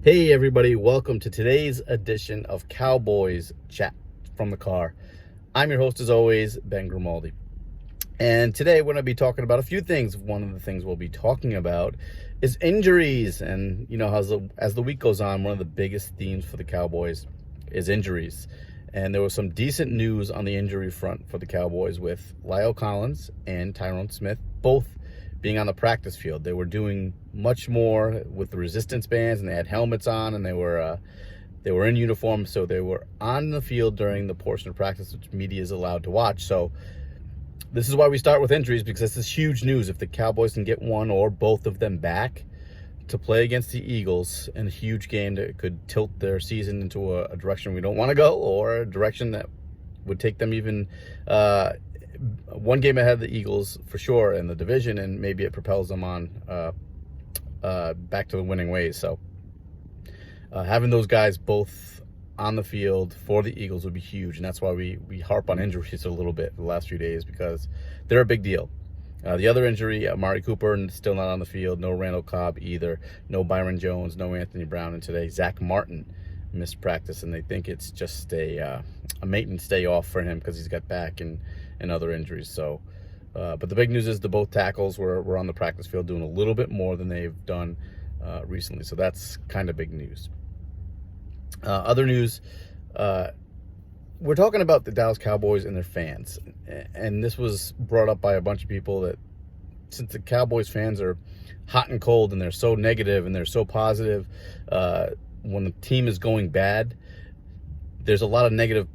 Hey everybody, welcome to today's edition of Cowboys Chat from the Car. I'm your host as always, Ben Grimaldi. And today we're going to be talking about a few things. One of the things we'll be talking about is injuries. And you know, as the week goes on, one of the biggest themes for the Cowboys is injuries. And there was some decent news on the injury front for the Cowboys with La'el Collins and Tyron Smith both being on the practice field. They were doing much more with the resistance bands, and they had helmets on, and they were in uniform, so they were on the field during the portion of practice which media is allowed to watch. So this is why we start with injuries, because this is huge news. If the Cowboys can get one or both of them back to play against the Eagles in a huge game that could tilt their season into a direction we don't want to go, or a direction that would take them even one game ahead of the Eagles for sure in the division, and maybe it propels them on back to the winning ways. So having those guys both on the field for the Eagles would be huge, and that's why we harp on injuries a little bit the last few days, because they're a big deal. The other injury, Amari Cooper, still not on the field. No Randall Cobb either. No Byron Jones. No Anthony Brown. And today, Zach Martin missed practice, and they think it's just a maintenance day off for him because he's got back and other injuries. So, but the big news is both tackles were on the practice field doing a little bit more than they've done recently. So that's kind of big news. Other news, we're talking about the Dallas Cowboys and their fans. And this was brought up by a bunch of people that since the Cowboys fans are hot and cold and they're so negative and they're so positive, when the team is going bad, there's a lot of negative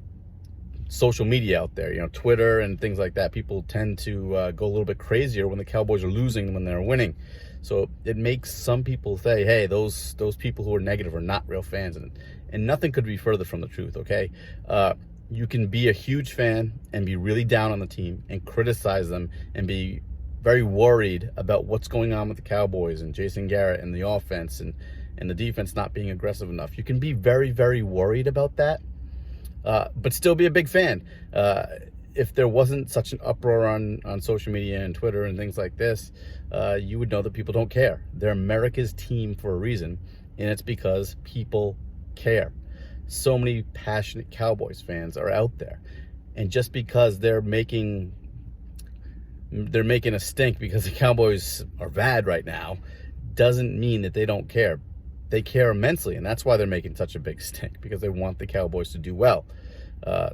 social media out there, Twitter and things like that. People tend to go a little bit crazier when the Cowboys are losing than when they're winning. So it makes some people say, hey, those people who are negative are not real fans. And nothing could be further from the truth, okay? You can be a huge fan and be really down on the team and criticize them and be very worried about what's going on with the Cowboys and Jason Garrett and the offense and the defense not being aggressive enough. You can be very, very worried about that, but still be a big fan. If there wasn't such an uproar on social media and Twitter and things like this, you would know that people don't care. They're America's team for a reason, and it's because people care. So many passionate Cowboys fans are out there, and just because they're making a stink because the Cowboys are bad right now doesn't mean that they don't care. They care immensely, and that's why they're making such a big stink, because they want the Cowboys to do well.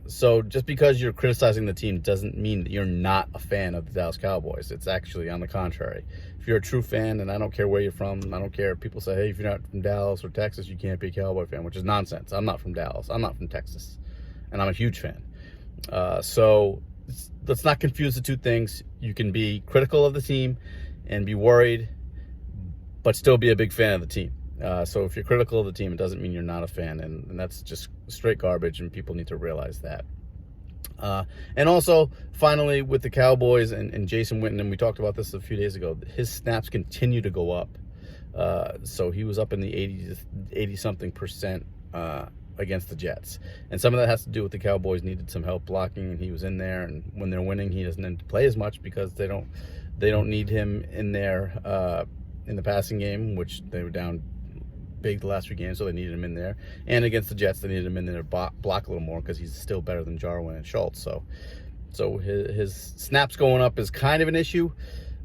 So just because you're criticizing the team doesn't mean that you're not a fan of the Dallas Cowboys. It's actually on the contrary. If you're a true fan, and I don't care where you're from, I don't care if people say, hey, if you're not from Dallas or Texas, you can't be a Cowboy fan, which is nonsense. I'm not from Dallas. I'm not from Texas, and I'm a huge fan. So let's not confuse the two things. You can be critical of the team and be worried, but still be a big fan of the team. So if you're critical of the team, it doesn't mean you're not a fan, and that's just straight garbage, and people need to realize that. And also, finally, with the Cowboys and Jason Witten, and we talked about this a few days ago, his snaps continue to go up. So he was up in the 80-something percent against the Jets. And some of that has to do with the Cowboys needed some help blocking, and he was in there, and when they're winning, he doesn't need to play as much because they don't need him in there in the passing game, which they were down big the last few games, so they needed him in there. And against the Jets, they needed him in there to block a little more because he's still better than Jarwin and Schultz. So his snaps going up is kind of an issue.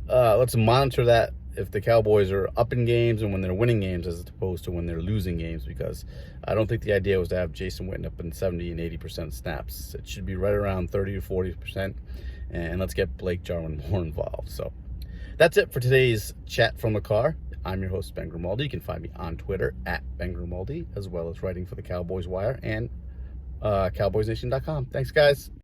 Let's monitor that if the Cowboys are up in games and when they're winning games as opposed to when they're losing games, because I don't think the idea was to have Jason Witten up in 70 and 80% snaps. It should be right around 30 to 40%, and let's get Blake Jarwin more involved. So that's it for today's chat from the car. I'm your host, Ben Grimaldi. You can find me on Twitter at Ben Grimaldi, as well as writing for the Cowboys Wire and CowboysNation.com. Thanks, guys.